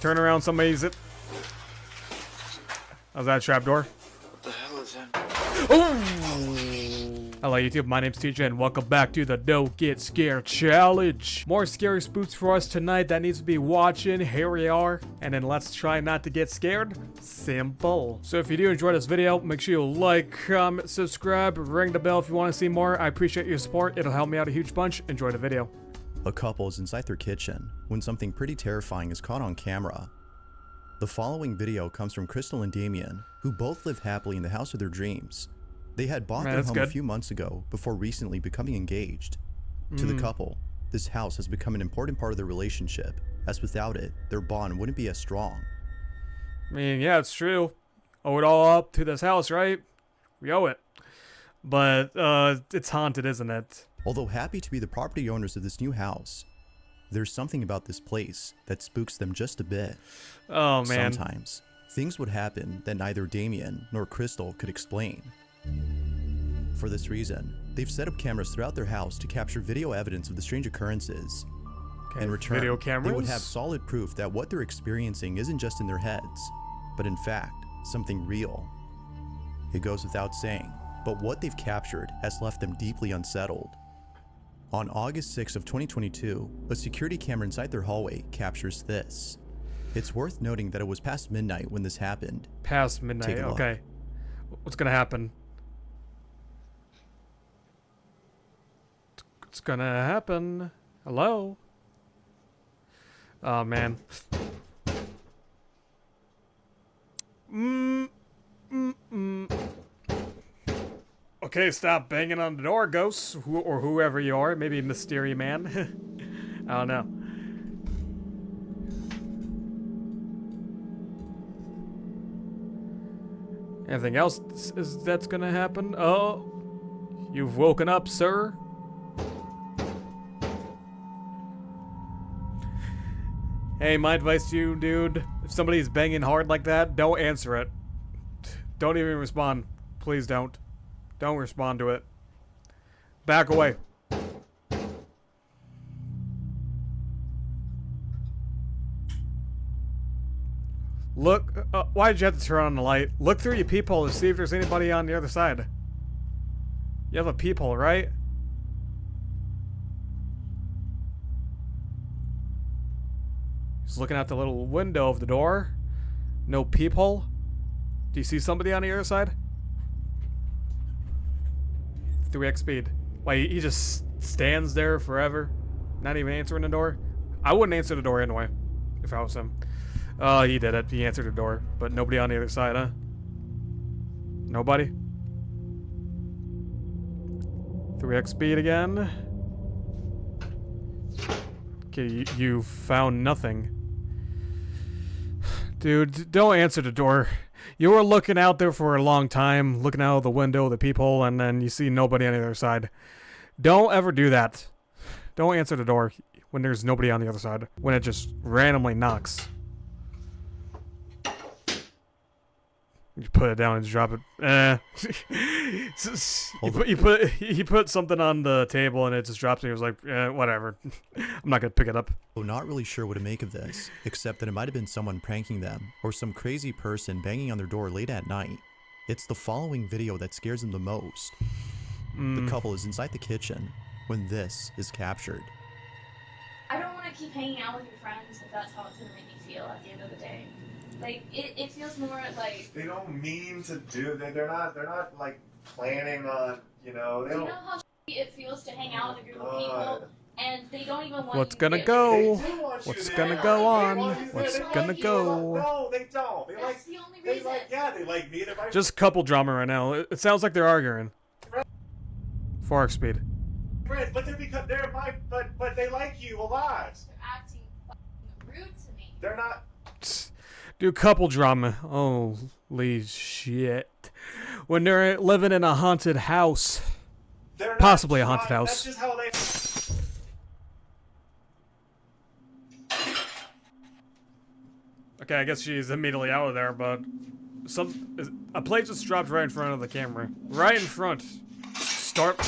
Turn around, somebody's it. How's that trapdoor? What the hell is that? Oh! Hello YouTube, my name's TJ and welcome back to the Don't Get Scared Challenge. More scary spooks for us tonight that needs to be watching. Here we are. And then let's try not to get scared. Simple. So if you do enjoy this video, make sure you like, comment, subscribe, ring the bell if you want to see more. I appreciate your support. It'll help me out a huge bunch. Enjoy the video. A couple is inside their kitchen when something pretty terrifying is caught on camera. The following video comes from Crystal and Damien, who both live happily in the house of their dreams. They had bought their home a few months ago before recently becoming engaged. To the couple, this house has become an important part of their relationship, as without it, their bond wouldn't be as strong. I mean, yeah, it's true. Owe it all up to this house, right? We owe it. But, it's haunted, isn't it? Although happy to be the property owners of this new house, there's something about this place that spooks them just a bit. Oh, man. Sometimes, things would happen that neither Damien nor Crystal could explain. For this reason, they've set up cameras throughout their house to capture video evidence of the strange occurrences. Okay, In return, video cameras? they would have solid proof that what they're experiencing isn't just in their heads, but in fact, something real. It goes without saying, but what they've captured has left them deeply unsettled. On August 6th of 2022, a security camera inside their hallway captures this. It's worth noting that it was past midnight when this happened. Past midnight, okay. What's gonna happen? What's gonna happen? Hello? Oh, man. Okay, stop banging on the door, ghosts, or whoever you are. Maybe Mystery Man. I don't know. Anything else that's gonna happen? Oh, you've woken up, sir. Hey, my advice to you, dude, if somebody's banging hard like that, don't answer it. Don't even respond. Please don't. Don't respond to it. Back away. Look, why did you have to turn on the light? Look through your peephole to see if there's anybody on the other side. You have a peephole, right? Just looking out the little window of the door. No peephole. Do you see somebody on the other side? 3x speed. Why, he just stands there forever, not even answering the door? I wouldn't answer the door anyway, if I was him. Oh, he did it. He answered the door, but nobody on the other side, huh? Nobody? 3x speed again. Okay, you found nothing. Dude, don't answer the door. You were looking out there for a long time, looking out of the window, the peephole, and then you see nobody on the other side. Don't ever do that. Don't answer the door when there's nobody on the other side. When it just randomly knocks. You put it down and just drop it. He put something on the table and it just drops and he was like, whatever. I'm not gonna pick it up. Well, not really sure what to make of this, except that it might have been someone pranking them, or some crazy person banging on their door late at night. It's the following video that scares them the most. The couple is inside the kitchen when this is captured. I don't want to keep hanging out with your friends if that's how it's going to make me feel at the end of the day. Like, it feels more like... They don't mean to do, they're not like planning on, you know, they do don't... you know how it feels to hang out with a group of people, and they don't even want What's you gonna to go? What's gonna go on? What's gonna go? No, they don't. They That's the only reason. they like me. Just couple drama right now. It sounds like they're arguing. 4x speed. Friends, but they're my, but they like you a lot. They're acting fucking rude to me. They're not... Do couple drama. Holy shit. When they're living in a haunted house. They're Possibly not, a haunted house. That's just how they... Okay, I guess she's immediately out of there, but a plate just dropped right in front of the camera. Right in front. Start.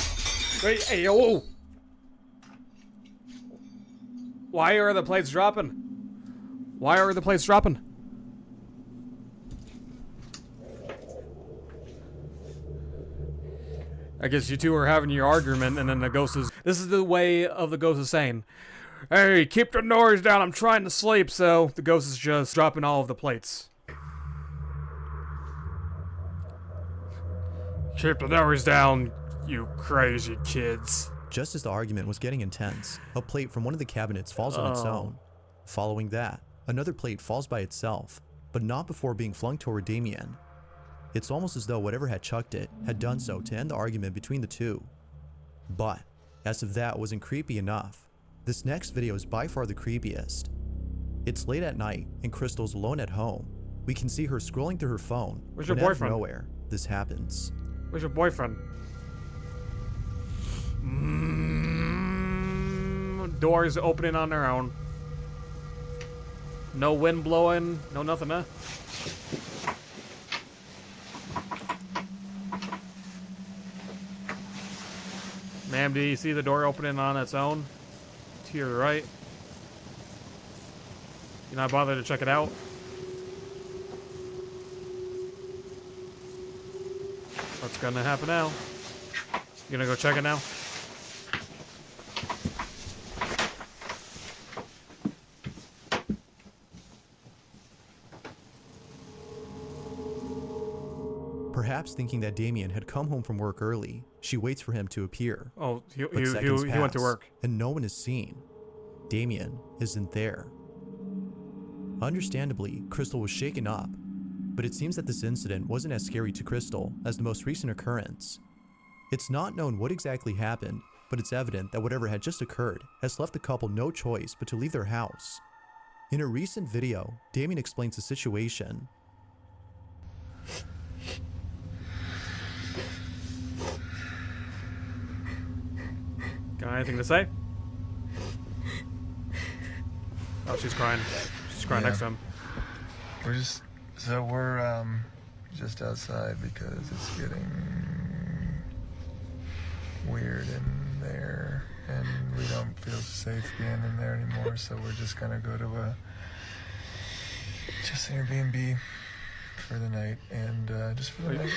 Wait, hey, oh! Why are the plates dropping? Why are the plates dropping? I guess you two are having your argument, and then the ghost is... This is the way of the ghost is saying, hey, keep the noise down, I'm trying to sleep, so the ghost is just dropping all of the plates. Keep the noise down, you crazy kids. Just as the argument was getting intense, a plate from one of the cabinets falls on its own. Following that, another plate falls by itself, but not before being flung toward Damien. It's almost as though whatever had chucked it had done so to end the argument between the two. But, as if that wasn't creepy enough, this next video is by far the creepiest. It's late at night and Crystal's alone at home. We can see her scrolling through her phone. Where's your when out of boyfriend? nowhere, this happens. Where's your boyfriend? Doors opening on their own. No wind blowing, no nothing, huh? Ma'am, do you see the door opening on its own? To your right. You not bothered to check it out? What's gonna happen now? You gonna go check it now? Perhaps thinking that Damien had come home from work early, she waits for him to appear. Oh, he But seconds went to pass, work. and no one is seen. Damien isn't there. Understandably, Crystal was shaken up, but it seems that this incident wasn't as scary to Crystal as the most recent occurrence. It's not known what exactly happened, but it's evident that whatever had just occurred has left the couple no choice but to leave their house. In a recent video, Damien explains the situation. Got anything to say? Oh, she's crying. She's crying next to him. We're just outside because it's getting weird in there and we don't feel safe being in there anymore, so we're just gonna go to an Airbnb for the night and just for the night.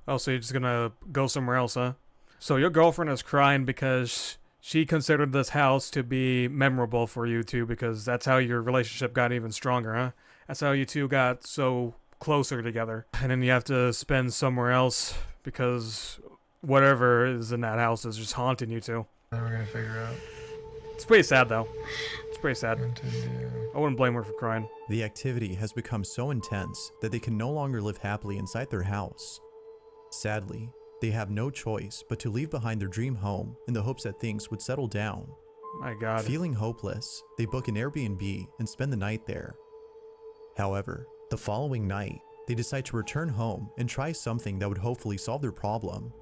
Oh, so you're just gonna go somewhere else, huh? So your girlfriend is crying because she considered this house to be memorable for you two, because that's how your relationship got even stronger, huh? That's how you two got so closer together. And then you have to spend somewhere else because whatever is in that house is just haunting you two. Then we're gonna figure out It's pretty sad, though. It's pretty sad. what to do. I wouldn't blame her for crying. The activity has become so intense that they can no longer live happily inside their house. Sadly, they have no choice but to leave behind their dream home in the hopes that things would settle down. My God. Feeling hopeless, they book an Airbnb and spend the night there. However, the following night, they decide to return home and try something that would hopefully solve their problem.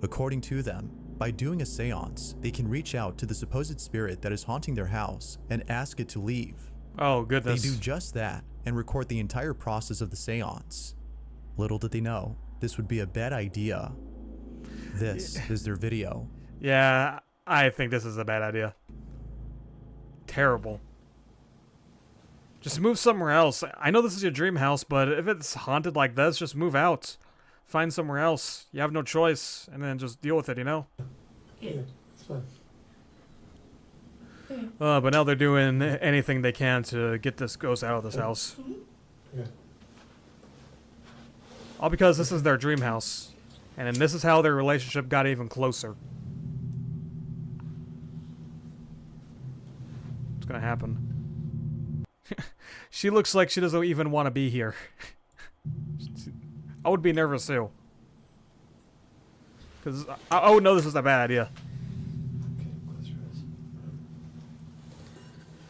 According to them, by doing a seance, they can reach out to the supposed spirit that is haunting their house and ask it to leave. Oh, goodness. They do just that and record the entire process of the seance. Little did they know, this would be a bad idea. This is their video. Yeah, I think this is a bad idea. Terrible. Just move somewhere else. I know this is your dream house, but if it's haunted like this, just move out. Find somewhere else. You have no choice, and then just deal with it, you know? Yeah, it's fine. But now they're doing anything they can to get this ghost out of this house. Yeah. All because this is their dream house. And then this is how their relationship got even closer. What's gonna happen? She looks like she doesn't even want to be here. I would be nervous too. Because I would know this is a bad idea. Okay, close your eyes.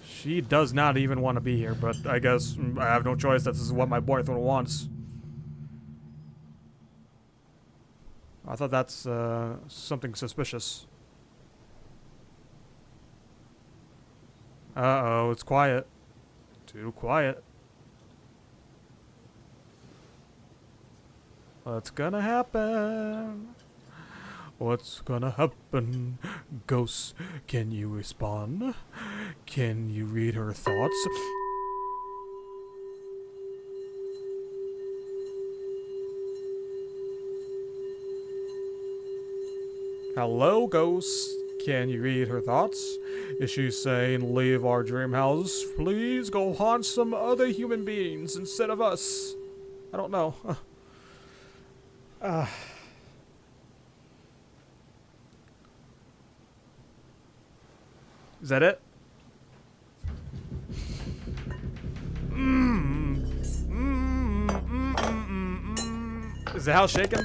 She does not even want to be here, but I guess I have no choice. This is what my boyfriend wants. I thought that's something suspicious. Uh-oh, it's quiet. Too quiet. What's gonna happen? What's gonna happen? Ghost, can you respond? Can you read her thoughts? Hello, Ghost. Can you read her thoughts? Is she saying, leave our dream house? Please go haunt some other human beings instead of us. I don't know. Is that it? Is the house shaking?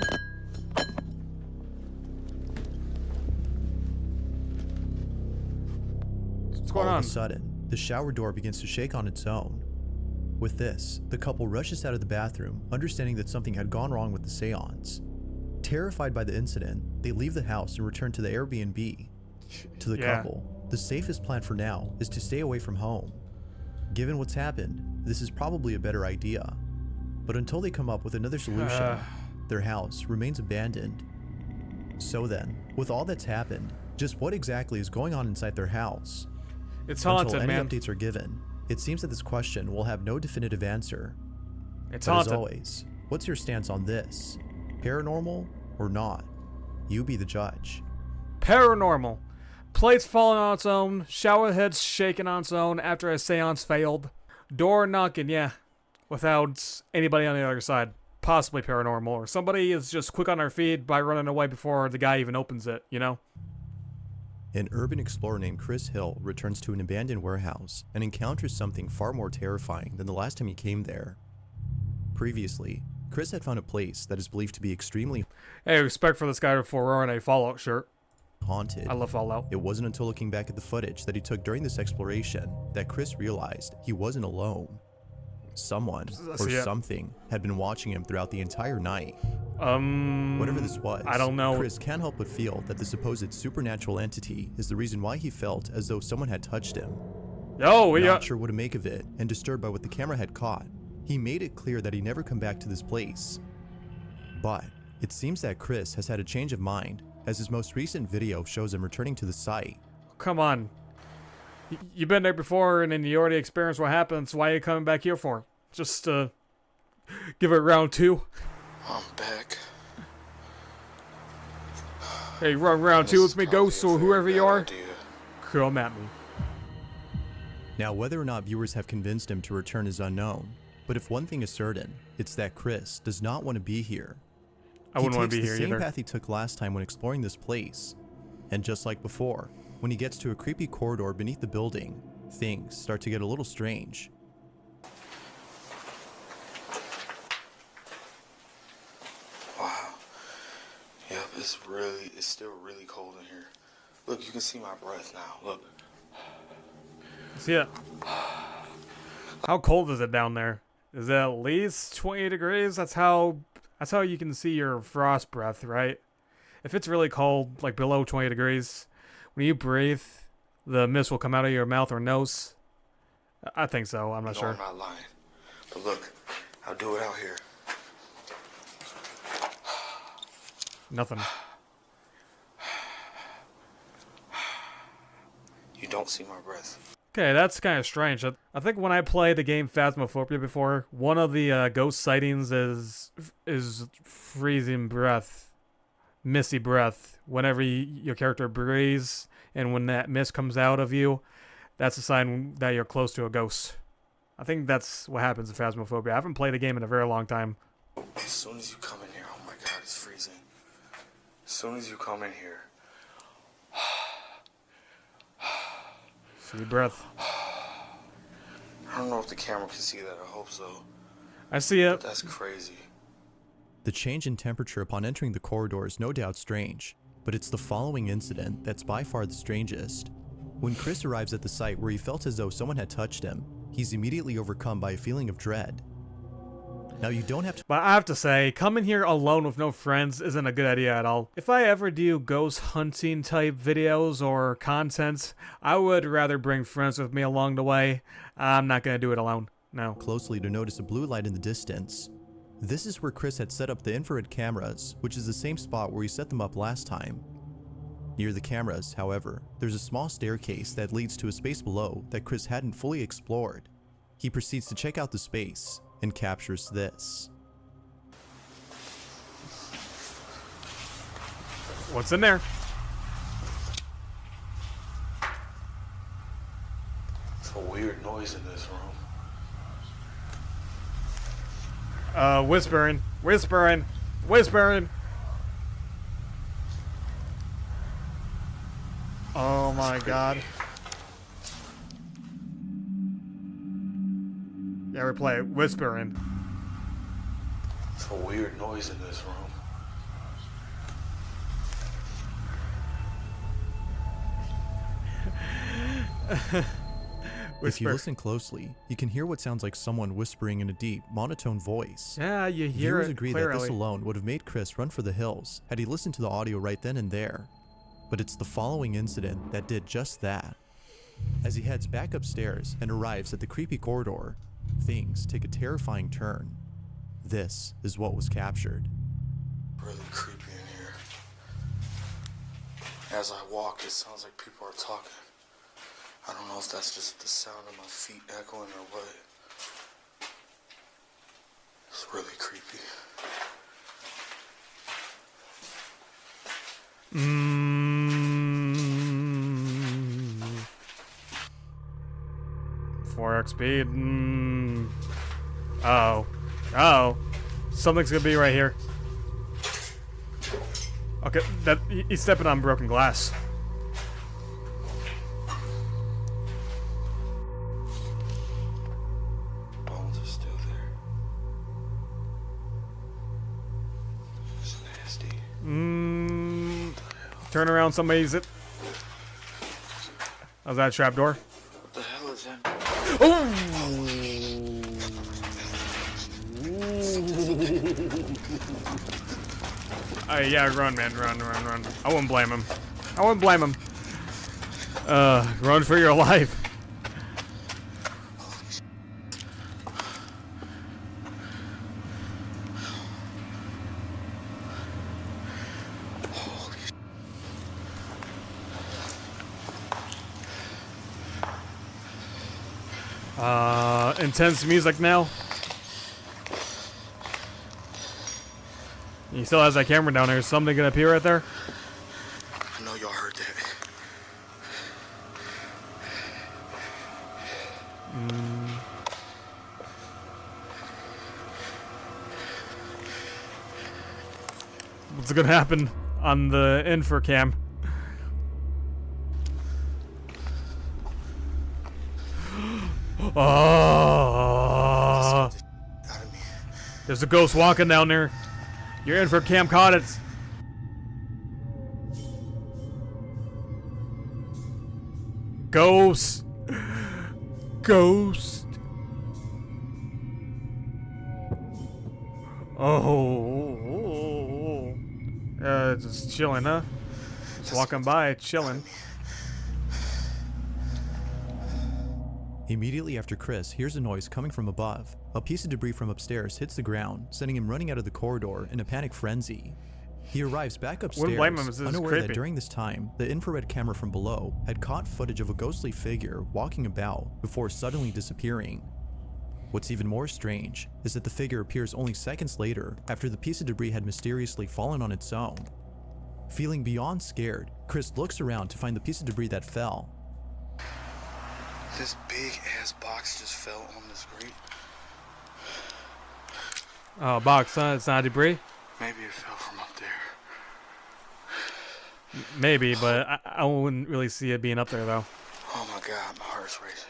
What's going All on? of a sudden, the shower door begins to shake on its own. With this, the couple rushes out of the bathroom, understanding that something had gone wrong with the seance. Terrified by the incident, they leave the house and return to the Airbnb. To the Yeah. couple, the safest plan for now is to stay away from home. Given what's happened, this is probably a better idea. But until they come up with another solution, their house remains abandoned. So then, with all that's happened, just what exactly is going on inside their house? It's Until haunted, any man. updates are given, it seems that this question will have no definitive answer. It's But as haunted. always, what's your stance on this? Paranormal or not? You be the judge. Paranormal. Plates falling on its own. Shower heads shaking on its own after a seance failed. Door knocking, yeah. Without anybody on the other side. Possibly paranormal. Or somebody is just quick on their feet by running away before the guy even opens it, you know? An urban explorer named Chris Hill returns to an abandoned warehouse and encounters something far more terrifying than the last time he came there. Previously, Chris had found a place that is believed to be extremely Hey, respect for this guy for wearing a Fallout shirt. haunted. I love Fallout. It wasn't until looking back at the footage that he took during this exploration that Chris realized he wasn't alone. Someone or Yeah. something had been watching him throughout the entire night. Whatever this was, I don't know. Chris can't help but feel that the supposed supernatural entity is the reason why he felt as though someone had touched him. Yo, we Not got... sure what to make of it, and disturbed by what the camera had caught, he made it clear that he'd never come back to this place. But it seems that Chris has had a change of mind, as his most recent video shows him returning to the site. Come on. You've been there before and then you already experienced what happens. Why are you coming back here for? Just, give it round two? I'm back. Hey, run round two with me, Ghost, or whoever you are. Come at me. Now, whether or not viewers have convinced him to return is unknown, but if one thing is certain, it's that Chris does not want to be here. I wouldn't want to be He here takes the same either. path he took last time when exploring this place. And just like before, when he gets to a creepy corridor beneath the building, things start to get a little strange. Wow. Yep, it's still really cold in here. Look, you can see my breath now. Look. See it? How cold is it down there? Is it at least 20 degrees? That's how you can see your frost breath, right? If it's really cold, like below 20 degrees, when you breathe, the mist will come out of your mouth or nose. I think so. I'm not No, sure. I'm not lying. But look, I'll do it out here. Nothing. You don't see my breath. Okay, that's kind of strange. I think when I played the game Phasmophobia before, one of the ghost sightings is freezing breath, misty breath. Whenever your character breathes, and when that mist comes out of you, that's a sign that you're close to a ghost. I think that's what happens in Phasmophobia. I haven't played the game in a very long time. As soon as you come in here, oh my God, it's freezing. As soon as you come in here, Deep breath. I don't know if the camera can see that. I hope so. I see it. But that's crazy. The change in temperature upon entering the corridor is no doubt strange, but it's the following incident that's by far the strangest. When Chris arrives at the site where he felt as though someone had touched him, he's immediately overcome by a feeling of dread. Now, you don't have to But I have to say, coming here alone with no friends isn't a good idea at all. If I ever do ghost hunting type videos or content, I would rather bring friends with me along the way. I'm not going to do it alone. No. closely to notice a blue light in the distance. This is where Chris had set up the infrared cameras, which is the same spot where he set them up last time. Near the cameras, however, there's a small staircase that leads to a space below that Chris hadn't fully explored. He proceeds to check out the space and captures this. What's in there? It's a weird noise in this room. Whispering. Whispering. Whispering. Oh my god. Yeah, replay it. Whispering. It's a weird noise in this room. If you listen closely, you can hear what sounds like someone whispering in a deep, monotone voice. Yeah, you hear Viewers it agree clearly. that this alone would have made Chris run for the hills had he listened to the audio right then and there. But it's the following incident that did just that. As he heads back upstairs and arrives at the creepy corridor, things take a terrifying turn. This is what was captured. Really creepy in here. As I walk, it sounds like people are talking. I don't know if that's just the sound of my feet echoing or what. It's really creepy. Mm. 4x speed. Mm. Oh. Oh. Something's gonna be right here. Okay, he's stepping on broken glass. Bones are still there. It's nasty. Turn around, somebody's it. How's that trapdoor? What the hell is that? Yeah, run, man, run. I wouldn't blame him. Run for your life. Intense music now. He still has that camera down there. Is something gonna appear right there? I know y'all heard that. What's gonna happen on the infra cam? Oh, Out of me. there's a ghost walking down there. Your infra cam caught it. Ghost. Ghost. Oh. Just chilling, huh? Just walking by, chilling. Immediately after Chris hears a noise coming from above, a piece of debris from upstairs hits the ground, sending him running out of the corridor in a panic frenzy. He arrives back upstairs, Wouldn't blame him, this is unaware creepy. that during this time, the infrared camera from below had caught footage of a ghostly figure walking about before suddenly disappearing. What's even more strange is that the figure appears only seconds later after the piece of debris had mysteriously fallen on its own. Feeling beyond scared, Chris looks around to find the piece of debris that fell. This big ass box just fell on the screen. Oh, box, huh? It's not debris? Maybe it fell from up there. Maybe, but I wouldn't really see it being up there, though. Oh my god, my heart's racing.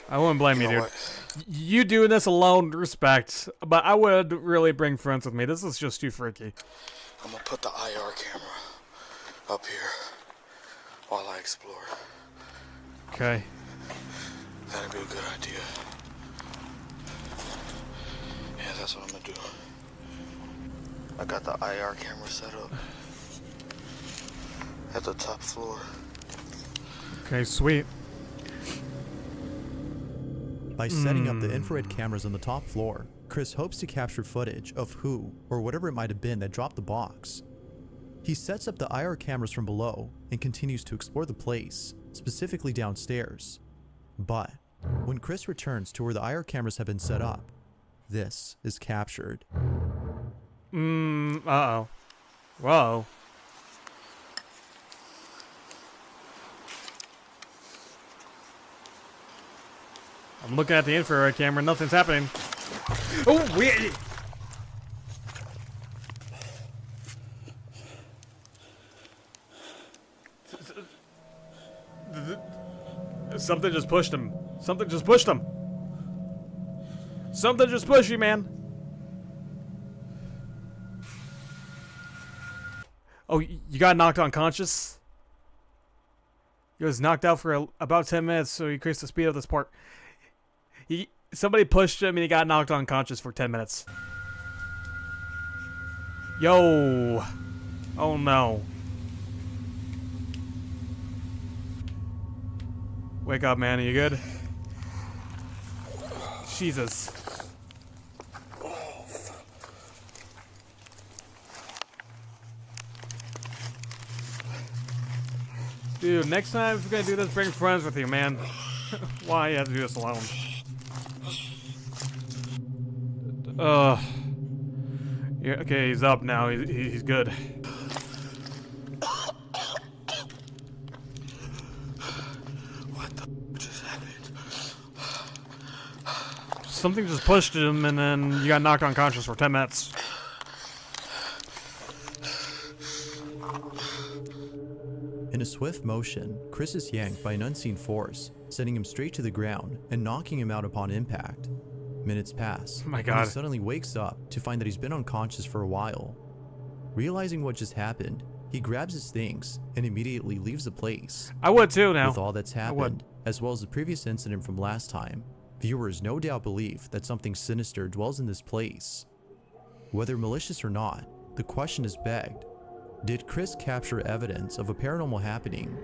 I wouldn't blame you, know dude. what? You doing this alone, respect, but I would really bring friends with me. This is just too freaky. I'm gonna put the IR camera up here while I explore. Okay. That'd be a good idea. Yeah, that's what I'm gonna do. I got the IR camera set up at the top floor. Okay, sweet. By setting up the infrared cameras on the top floor, Chris hopes to capture footage of who or whatever it might have been that dropped the box. He sets up the IR cameras from below and continues to explore the place, specifically downstairs. But when Chris returns to where the IR cameras have been set up, this is captured. Uh-oh. Whoa. I'm looking at the infrared camera, nothing's happening. Oh, wait! Something just pushed him. Something just pushed him. Something just pushed you, man. Oh, you got knocked unconscious? He was knocked out for about 10 minutes, so he increased the speed of the sport. Somebody pushed him and he got knocked unconscious for 10 minutes. Yo. Oh no. Wake up, man. Are you good? Jesus. Dude, next time if you're gonna do this, bring friends with you, man. Why you have to do this alone? Yeah, okay, he's up now. He's good. What the just happened? Something just pushed him, and then you got knocked unconscious for 10 minutes. In a swift motion, Chris is yanked by an unseen force, sending him straight to the ground and knocking him out upon impact. Minutes pass, Oh my and God. he suddenly wakes up to find that he's been unconscious for a while. Realizing what just happened, he grabs his things and immediately leaves the place. I would too now. With all that's would. happened, as well as the previous incident from last time, viewers no doubt believe that something sinister dwells in this place. Whether malicious or not, the question is begged. Did Chris capture evidence of a paranormal happening?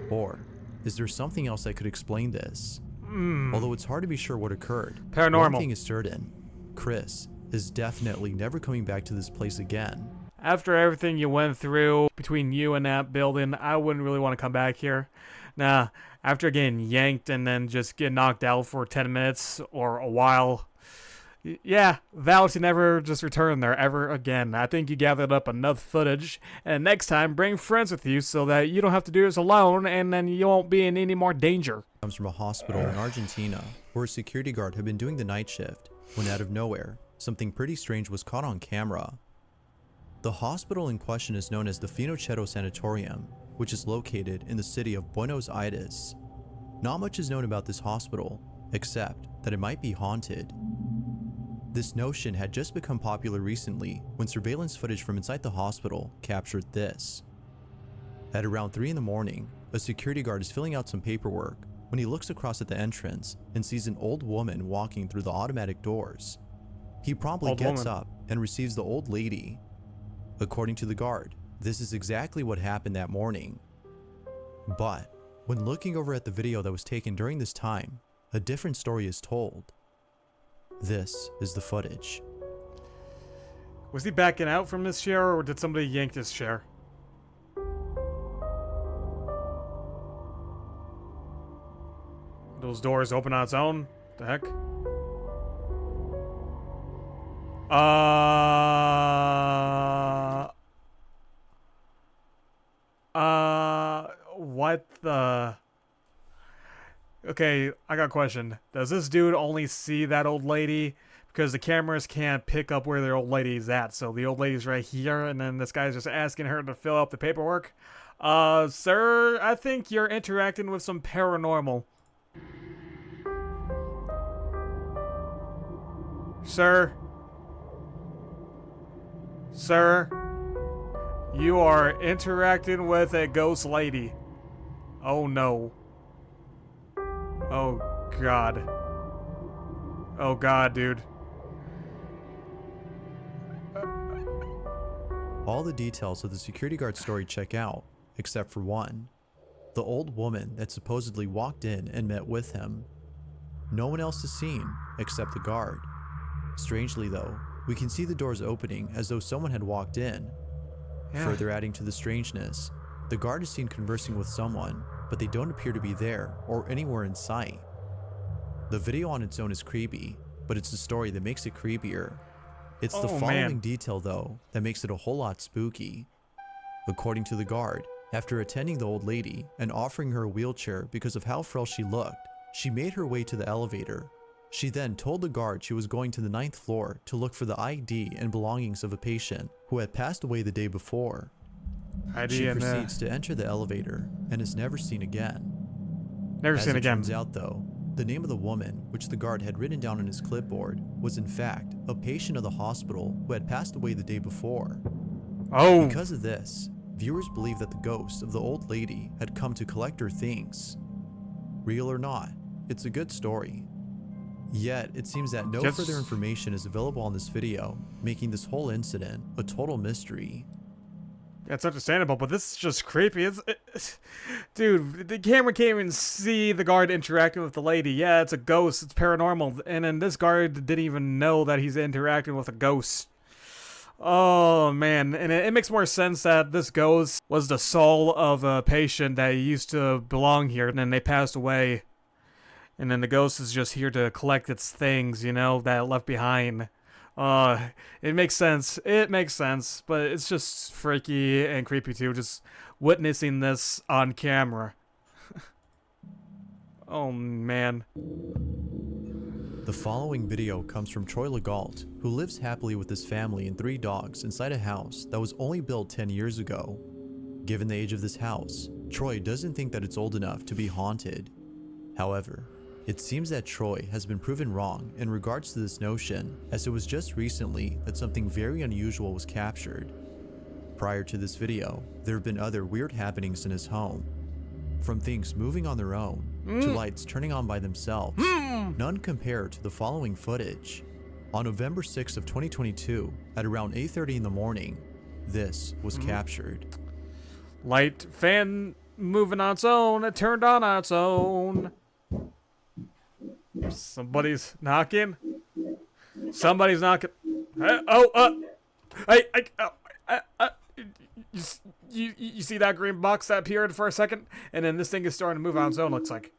Or is there something else that could explain this? Although it's hard to be sure what occurred, Paranormal. one thing is certain. Chris is definitely never coming back to this place again. After everything you went through between you and that building, I wouldn't really want to come back here. Nah, after getting yanked and then just get knocked out for 10 minutes or a while, yeah, vow to never just return there ever again. I think you gathered up enough footage, and next time bring friends with you so that you don't have to do this alone and then you won't be in any more danger. Comes from a hospital in Argentina where a security guard had been doing the night shift when out of nowhere, something pretty strange was caught on camera. The hospital in question is known as the Finochetto Sanatorium, which is located in the city of Buenos Aires. Not much is known about this hospital, except that it might be haunted. This notion had just become popular recently when surveillance footage from inside the hospital captured this. At around 3 in the morning, a security guard is filling out some paperwork when he looks across at the entrance and sees an old woman walking through the automatic doors. He promptly gets up and receives the old lady. According to the guard, this is exactly what happened that morning. But when looking over at the video that was taken during this time, a different story is told. This is the footage. Was he backing out from his chair or did somebody yank his chair? Those doors open on its own? The heck? What the? Okay, I got a question. Does this dude only see that old lady? Because the cameras can't pick up where the old lady's at. So the old lady's right here, and then this guy's just asking her to fill out the paperwork. Sir, I think you're interacting with some paranormal. Sir? Sir? You are interacting with a ghost lady. Oh no. Oh god. Oh god, dude. All the details of the security guard story check out, except for one. The old woman that supposedly walked in and met with him. No one else is seen except the guard. Strangely though, we can see the doors opening as though someone had walked in. Yeah. Further adding to the strangeness, the guard is seen conversing with someone, but they don't appear to be there or anywhere in sight. The video on its own is creepy, but it's the story that makes it creepier. It's the Oh, following man. detail though that makes it a whole lot spooky. According to the guard, after attending the old lady and offering her a wheelchair because of how frail she looked, she made her way to the elevator. She then told the guard she was going to the 9th floor to look for the ID and belongings of a patient who had passed away the day before. ID She and proceeds to enter the elevator and is never seen again. never As seen it again. turns out though, the name of the woman, which the guard had written down on his clipboard, was in fact a patient of the hospital who had passed away the day before. Oh, Because of this, viewers believe that the ghost of the old lady had come to collect her things. Real or not, it's a good story. Yet, it seems that no Just- further information is available on this video, making this whole incident a total mystery. it's understandable, but this is just creepy. Dude, the camera can't even see the guard interacting with the lady. Yeah, it's a ghost. It's paranormal. And then this guard didn't even know that he's interacting with a ghost. Oh, man. And it makes more sense that this ghost was the soul of a patient that used to belong here, and then they passed away. And then the ghost is just here to collect its things, you know, that it left behind. It makes sense. It makes sense, but it's just freaky and creepy too, just witnessing this on camera. Oh, man. The following video comes from Troy Legault, who lives happily with his family and 3 dogs inside a house that was only built 10 years ago. Given the age of this house, Troy doesn't think that it's old enough to be haunted. However, it seems that Troy has been proven wrong in regards to this notion, as it was just recently that something very unusual was captured. Prior to this video, there have been other weird happenings in his home. From things moving on their own, to lights turning on by themselves, none compare to the following footage. On November 6th of 2022, at around 8:30 in the morning, this was captured. Light fan moving on its own. It turned on its own. Somebody's knocking. Somebody's knocking. Hey, you see that green box that appeared for a second? And then this thing is starting to move on its own, looks like.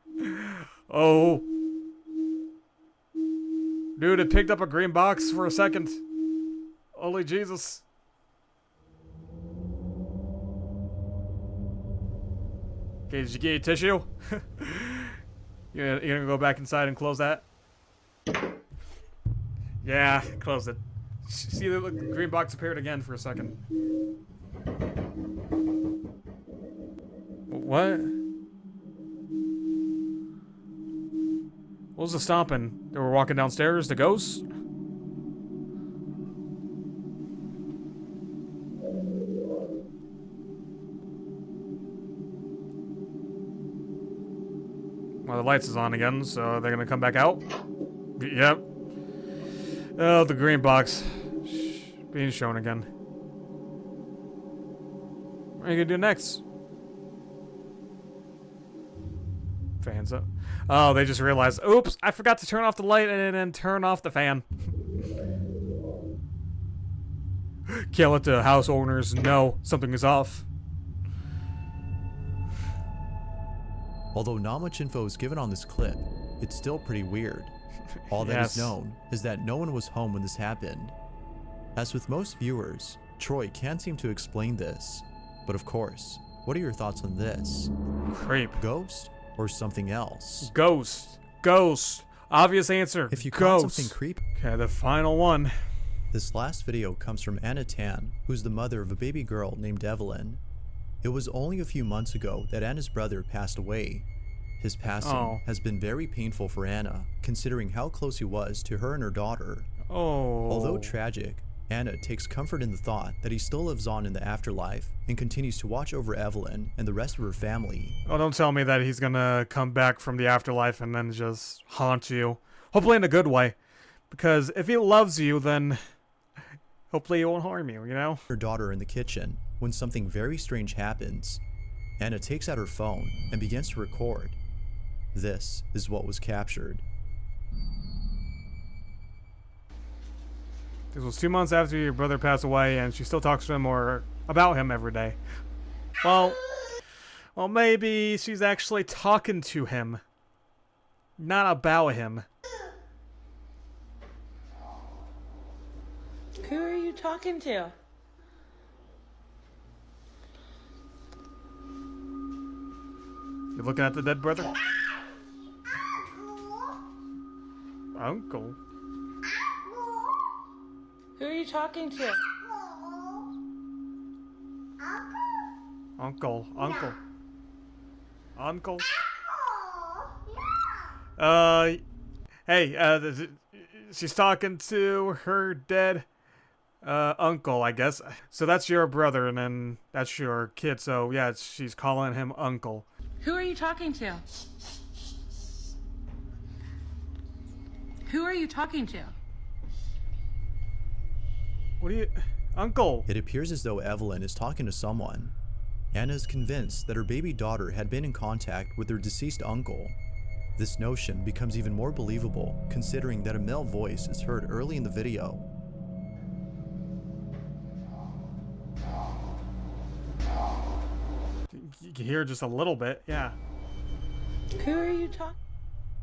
Oh. Dude, it picked up a green box for a second. Holy Jesus. Okay, did you get your tissue? You're gonna go back inside and close that? Yeah, close it. See, the green box appeared again for a second. What? What was the stomping? They were walking downstairs, the ghosts? Well, the lights is on again, so they're gonna come back out? Yep. Oh, the green box. Being shown again. What are you gonna do next? Fans up. Oh, they just realized, oops, I forgot to turn off the light and then turn off the fan. Can't let the house owners know something is off. Although not much info is given on this clip, it's still pretty weird. All that Yes. is known is that no one was home when this happened. As with most viewers, Troy can't seem to explain this. But of course, what are your thoughts on this? Creep. Ghost or something else? Ghost. Ghost. Obvious answer. If you caught Ghost. something creepy. Okay, the final one. This last video comes from Anna Tan, who's the mother of a baby girl named Evelyn. It was only a few months ago that Anna's brother passed away. His passing Oh. has been very painful for Anna, considering how close he was to her and her daughter. Oh. Although tragic, Anna takes comfort in the thought that he still lives on in the afterlife and continues to watch over Evelyn and the rest of her family. Oh, don't tell me that he's gonna come back from the afterlife and then just haunt you. Hopefully in a good way. Because if he loves you, then hopefully he won't harm you, you know? Her daughter in the kitchen when something very strange happens. Anna takes out her phone and begins to record. This is what was captured. This was 2 months after your brother passed away, and she still talks to him or about him every day. Well, maybe she's actually talking to him, not about him. Who are you talking to? You looking at the dead brother? Uncle. Who are you talking to? Uncle. Hey, she's talking to her dead uncle, I guess. So that's your brother, and then that's your kid. So yeah, she's calling him uncle. Who are you talking to? Who are you talking to? What do you... Uncle! It appears as though Evelyn is talking to someone. Anna is convinced that her baby daughter had been in contact with her deceased uncle. This notion becomes even more believable considering that a male voice is heard early in the video. You can hear just a little bit, yeah. Who are you talking?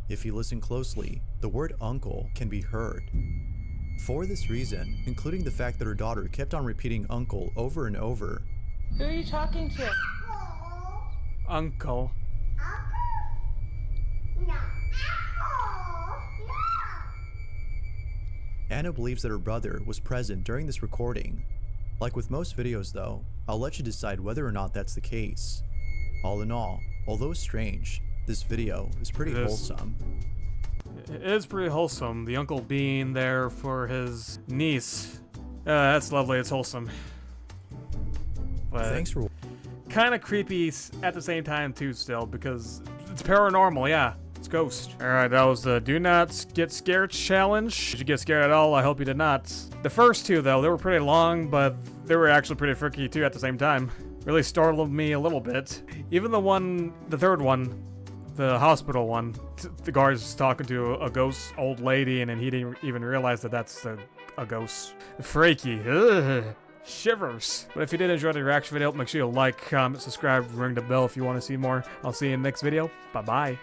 If you listen closely, the word uncle can be heard. For this reason, including the fact that her daughter kept on repeating uncle over and over. Who are you talking to? Uncle. Anna believes that her brother was present during this recording. Like with most videos though, I'll let you decide whether or not that's the case. All in all, although strange, this video is pretty wholesome. It is pretty wholesome, the uncle being there for his niece. That's lovely, it's wholesome. But Thanks for kind of creepy at the same time too still, because it's paranormal, yeah. It's ghost. Alright, that was the Do Not Get Scared challenge. Did you get scared at all? I hope you did not. The first two though, they were pretty long, but they were actually pretty freaky too at the same time. Really startled me a little bit. Even the third one, the hospital one, the guard's talking to a ghost old lady, and then he didn't even realize that that's a ghost. Freaky. Ugh. Shivers. But if you did enjoy the reaction video, make sure you like, comment, subscribe, ring the bell if you want to see more. I'll see you in the next video. Bye-bye.